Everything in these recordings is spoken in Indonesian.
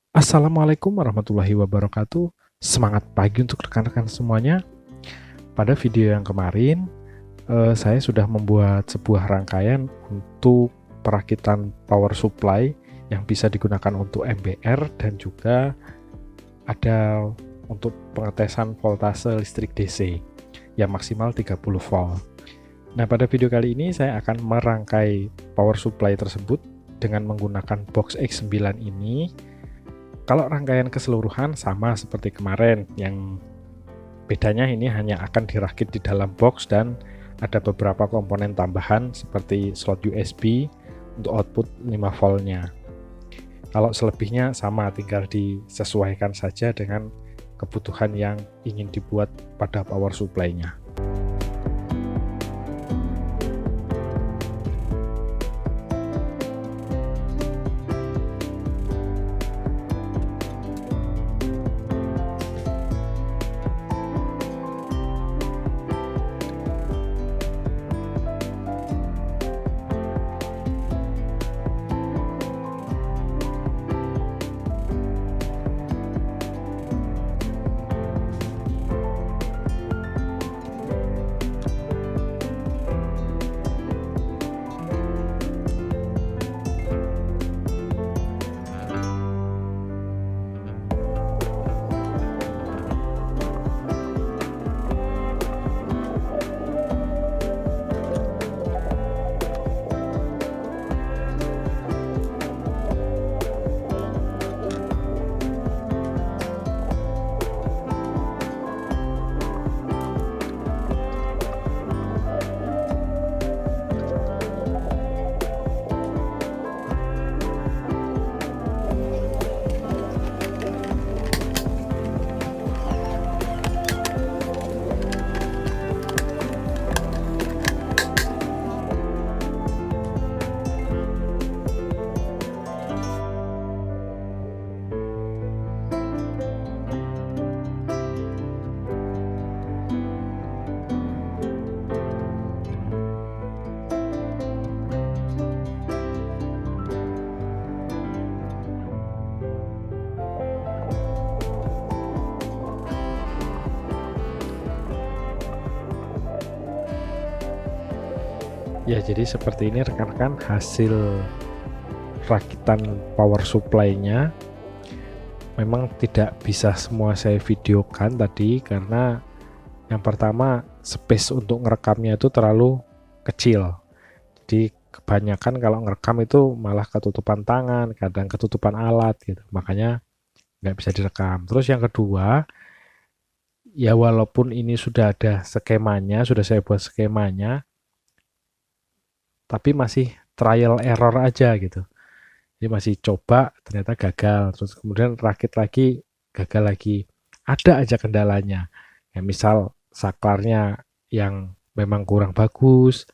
Assalamualaikum warahmatullahi wabarakatuh. Semangat pagi untuk rekan-rekan semuanya. Pada video yang kemarin, saya sudah membuat sebuah rangkaian untuk perakitan power supply yang bisa digunakan untuk MBR dan juga ada untuk pengetesan voltase listrik DC yang maksimal 30 volt. Nah, pada video kali ini saya akan merangkai power supply tersebut dengan menggunakan box X9 ini. Kalau rangkaian keseluruhan sama seperti kemarin, yang bedanya ini hanya akan dirakit di dalam box dan ada beberapa komponen tambahan seperti slot USB untuk output 5 voltnya. Kalau selebihnya sama, tinggal disesuaikan saja dengan kebutuhan yang ingin dibuat pada power supply-nya. Ya, jadi seperti ini rekan-rekan hasil rakitan power supply-nya. Memang tidak bisa semua saya videokan tadi karena yang pertama space untuk ngerekamnya itu terlalu kecil. Jadi kebanyakan kalau ngerekam itu malah ketutupan tangan, kadang ketutupan alat gitu. Makanya nggak bisa direkam. Terus yang kedua, ya walaupun ini sudah ada skemanya, sudah saya buat skemanya, tapi masih trial error aja gitu. Jadi masih coba ternyata gagal, terus kemudian rakit lagi gagal lagi. Ada aja kendalanya. Ya misal saklarnya yang memang kurang bagus,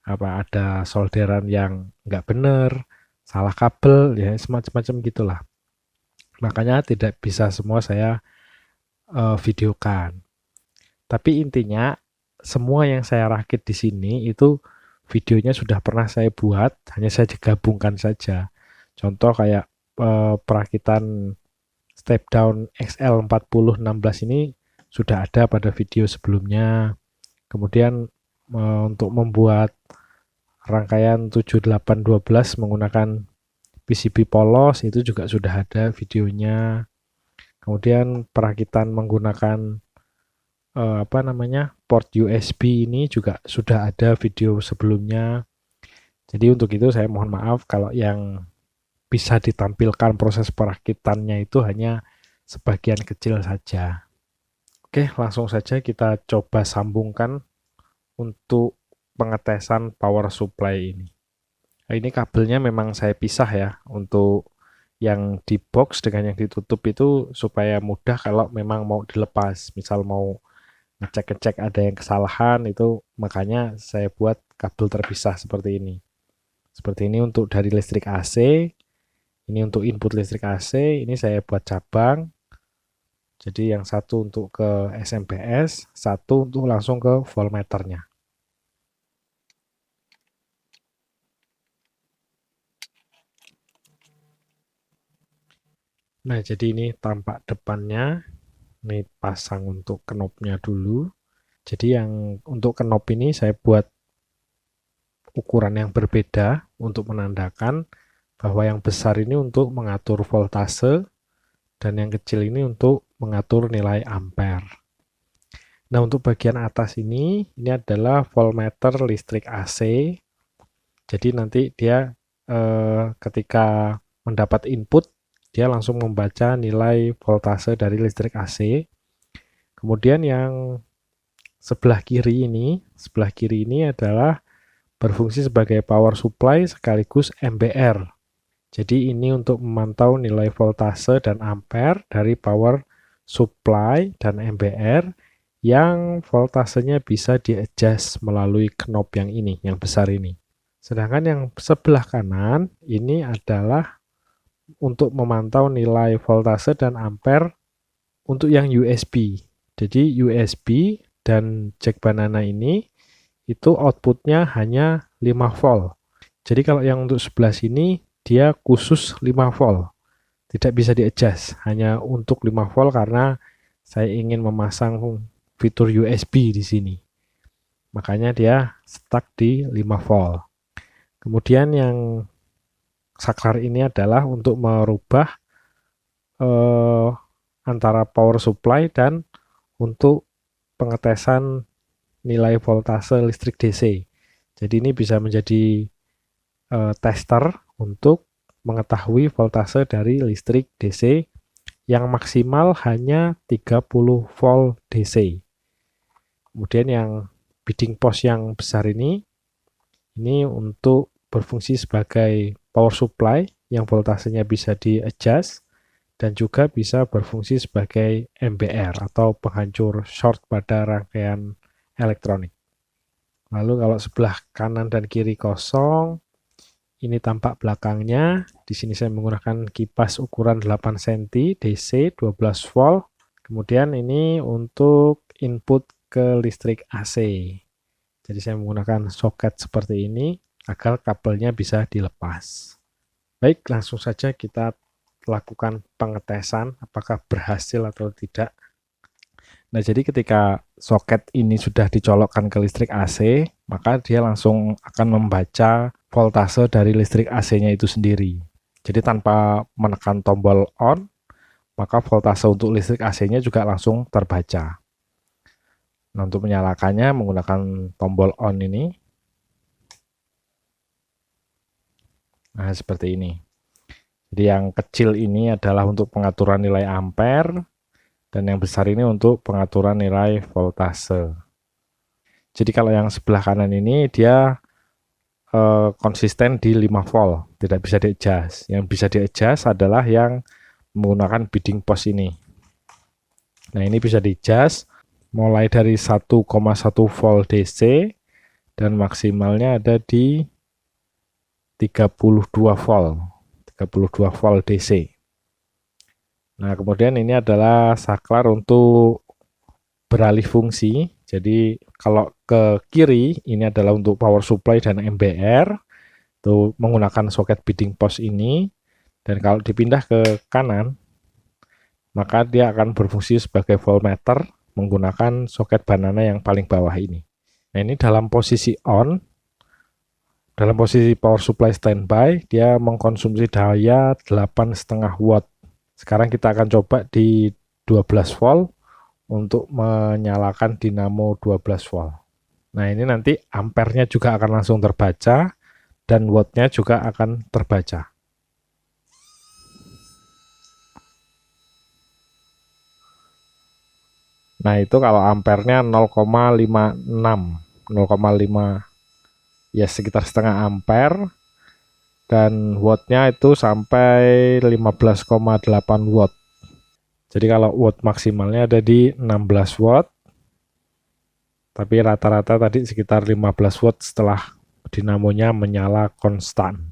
apa ada solderan yang nggak bener, salah kabel, ya semacam-macam gitulah. Makanya tidak bisa semua saya videokan. Tapi intinya semua yang saya rakit di sini itu videonya sudah pernah saya buat, hanya saya digabungkan saja. Contoh kayak perakitan step down XL4016 ini sudah ada pada video sebelumnya. Kemudian untuk membuat rangkaian 7812 menggunakan PCB polos itu juga sudah ada videonya. Kemudian perakitan menggunakan apa namanya port USB ini juga sudah ada video sebelumnya. Jadi untuk itu saya mohon maaf kalau yang bisa ditampilkan proses perakitannya itu hanya sebagian kecil saja. Oke, langsung saja kita coba sambungkan untuk pengetesan power supply ini. Nah, ini kabelnya memang saya pisah ya untuk yang di box dengan yang ditutup itu supaya mudah kalau memang mau dilepas. Misal mau ngecek-ngecek ada yang kesalahan itu makanya saya buat kabel terpisah seperti ini. Seperti ini untuk dari listrik AC, ini untuk input listrik AC, ini saya buat cabang. Jadi yang satu untuk ke SMPS, satu untuk langsung ke voltmeternya. Nah, jadi ini tampak depannya. Ini pasang untuk knopnya dulu. Jadi yang untuk knob ini saya buat ukuran yang berbeda untuk menandakan bahwa yang besar ini untuk mengatur voltase dan yang kecil ini untuk mengatur nilai ampere. Nah, untuk bagian atas ini adalah voltmeter listrik AC. Jadi nanti dia ketika mendapat input, dia langsung membaca nilai voltase dari listrik AC. Kemudian yang sebelah kiri ini adalah berfungsi sebagai power supply sekaligus MBR. Jadi ini untuk memantau nilai voltase dan ampere dari power supply dan MBR yang voltasenya bisa di-adjust melalui knob yang ini, yang besar ini. Sedangkan yang sebelah kanan ini adalah untuk memantau nilai voltase dan ampere untuk yang USB. Jadi USB dan jack banana ini itu outputnya hanya 5 volt. Jadi kalau yang untuk sebelah sini dia khusus 5 volt. Tidak bisa di-adjust, hanya untuk 5 volt karena saya ingin memasang fitur USB di sini. Makanya dia stuck di 5 volt. Kemudian yang saklar ini adalah untuk merubah antara power supply dan untuk pengetesan nilai voltase listrik DC. Jadi ini bisa menjadi tester untuk mengetahui voltase dari listrik DC yang maksimal hanya 30 volt DC. Kemudian yang bidding post yang besar ini untuk berfungsi sebagai power supply yang voltasenya bisa di-adjust dan juga bisa berfungsi sebagai MBR atau penghancur short pada rangkaian elektronik. Lalu kalau sebelah kanan dan kiri kosong, ini tampak belakangnya. Di sini saya menggunakan kipas ukuran 8 cm DC 12 volt. Kemudian ini untuk input ke listrik AC. Jadi saya menggunakan soket seperti ini agar kabelnya bisa dilepas. Baik, langsung saja kita lakukan pengetesan apakah berhasil atau tidak. Nah, jadi ketika soket ini sudah dicolokkan ke listrik AC, maka dia langsung akan membaca voltase dari listrik AC-nya itu sendiri. Jadi tanpa menekan tombol on, maka voltase untuk listrik AC-nya juga langsung terbaca. Nah, untuk menyalakannya menggunakan tombol on ini. Nah, seperti ini. Jadi yang kecil ini adalah untuk pengaturan nilai ampere, dan yang besar ini untuk pengaturan nilai voltase. Jadi kalau yang sebelah kanan ini dia konsisten di 5 volt, tidak bisa di-adjust. Yang bisa di-adjust adalah yang menggunakan bidding post ini. Nah, ini bisa di-adjust mulai dari 1,1 volt DC dan maksimalnya ada di 32 volt. 32 volt DC. Nah, kemudian ini adalah saklar untuk beralih fungsi. Jadi kalau ke kiri ini adalah untuk power supply dan MBR, itu menggunakan soket bidding post ini. Dan kalau dipindah ke kanan, maka dia akan berfungsi sebagai voltmeter menggunakan soket banana yang paling bawah ini. Nah, ini dalam posisi on, dalam posisi power supply standby, dia mengkonsumsi daya 8,5 watt. Sekarang kita akan coba di 12 volt untuk menyalakan dinamo 12 volt. Nah, ini nanti ampernya juga akan langsung terbaca dan wattnya juga akan terbaca. Nah, itu kalau ampernya 0,56, 0,5 ya sekitar setengah ampere, dan wattnya itu sampai 15,8 watt. Jadi kalau watt maksimalnya ada di 16 watt, tapi rata-rata tadi sekitar 15 watt setelah dinamonya menyala konstan.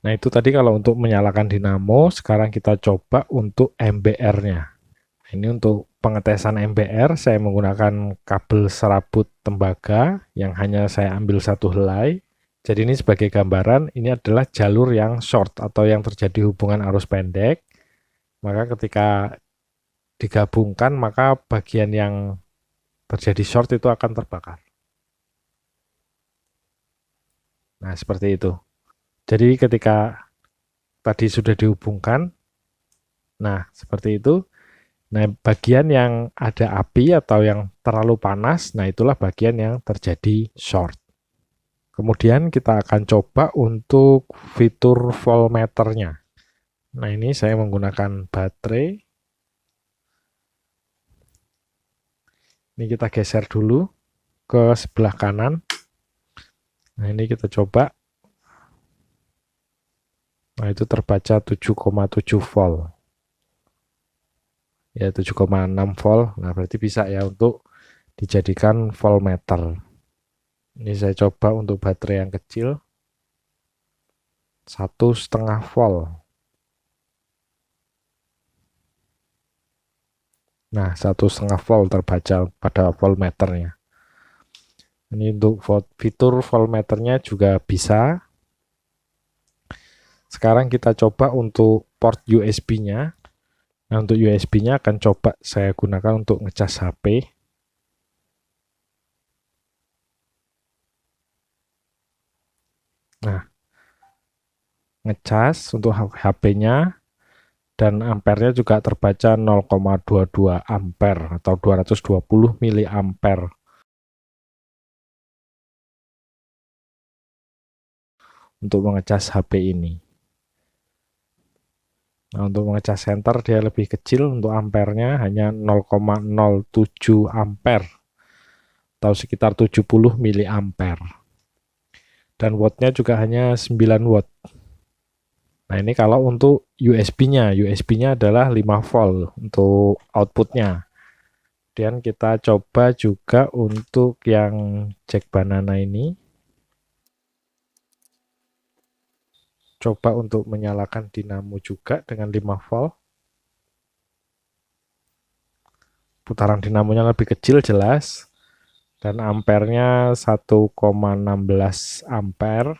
Nah, itu tadi kalau untuk menyalakan dinamo. Sekarang kita coba untuk MBR-nya. Ini untuk pengetesan MBR saya menggunakan kabel serabut tembaga yang hanya saya ambil satu helai. Jadi ini sebagai gambaran, ini adalah jalur yang short atau yang terjadi hubungan arus pendek. Maka ketika digabungkan, maka bagian yang terjadi short itu akan terbakar. Nah, seperti itu. Jadi ketika tadi sudah dihubungkan, nah seperti itu. Nah, bagian yang ada api atau yang terlalu panas, nah itulah bagian yang terjadi short. Kemudian kita akan coba untuk fitur voltmeternya. Nah, ini saya menggunakan baterai. Ini kita geser dulu ke sebelah kanan. Nah, ini kita coba. Nah, itu terbaca 7,7 volt. Ya, 7,6 volt. Nah, berarti bisa ya untuk dijadikan voltmeter. Ini saya coba untuk baterai yang kecil. 1,5 volt. Nah, 1,5 volt terbaca pada voltmeternya. Ini untuk fitur voltmeternya juga bisa. Sekarang kita coba untuk port USB-nya. Nah, untuk USB-nya akan coba saya gunakan untuk ngecas HP. Nah, ngecas untuk HP-nya. Dan ampernya juga terbaca 0,22 ampere atau 220 miliampere. Untuk mengecas HP ini. Nah, untuk mengecas senter dia lebih kecil, untuk ampernya hanya 0,07 ampere atau sekitar 70 miliampere. Dan wattnya juga hanya 9 watt. Nah, ini kalau untuk USB-nya. USB-nya adalah 5 volt untuk outputnya. Kemudian kita coba juga untuk yang jack banana ini. Coba untuk menyalakan dinamo juga dengan 5 volt. Putaran dinamonya lebih kecil jelas. Dan ampernya 1,16 ampere.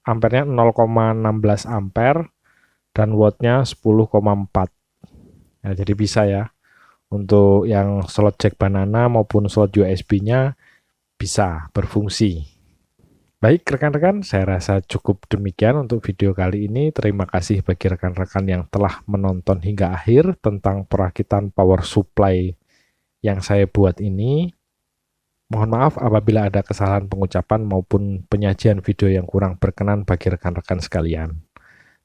Ampernya 0,16 ampere. Dan wattnya 10,4. Nah, jadi bisa ya. Untuk yang slot jack banana maupun slot USB-nya bisa berfungsi. Baik rekan-rekan, saya rasa cukup demikian untuk video kali ini. Terima kasih bagi rekan-rekan yang telah menonton hingga akhir tentang perakitan power supply yang saya buat ini. Mohon maaf apabila ada kesalahan pengucapan maupun penyajian video yang kurang berkenan bagi rekan-rekan sekalian.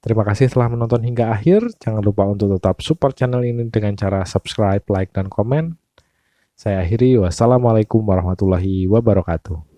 Terima kasih telah menonton hingga akhir. Jangan lupa untuk tetap support channel ini dengan cara subscribe, like, dan komen. Saya akhiri. Wassalamualaikum warahmatullahi wabarakatuh.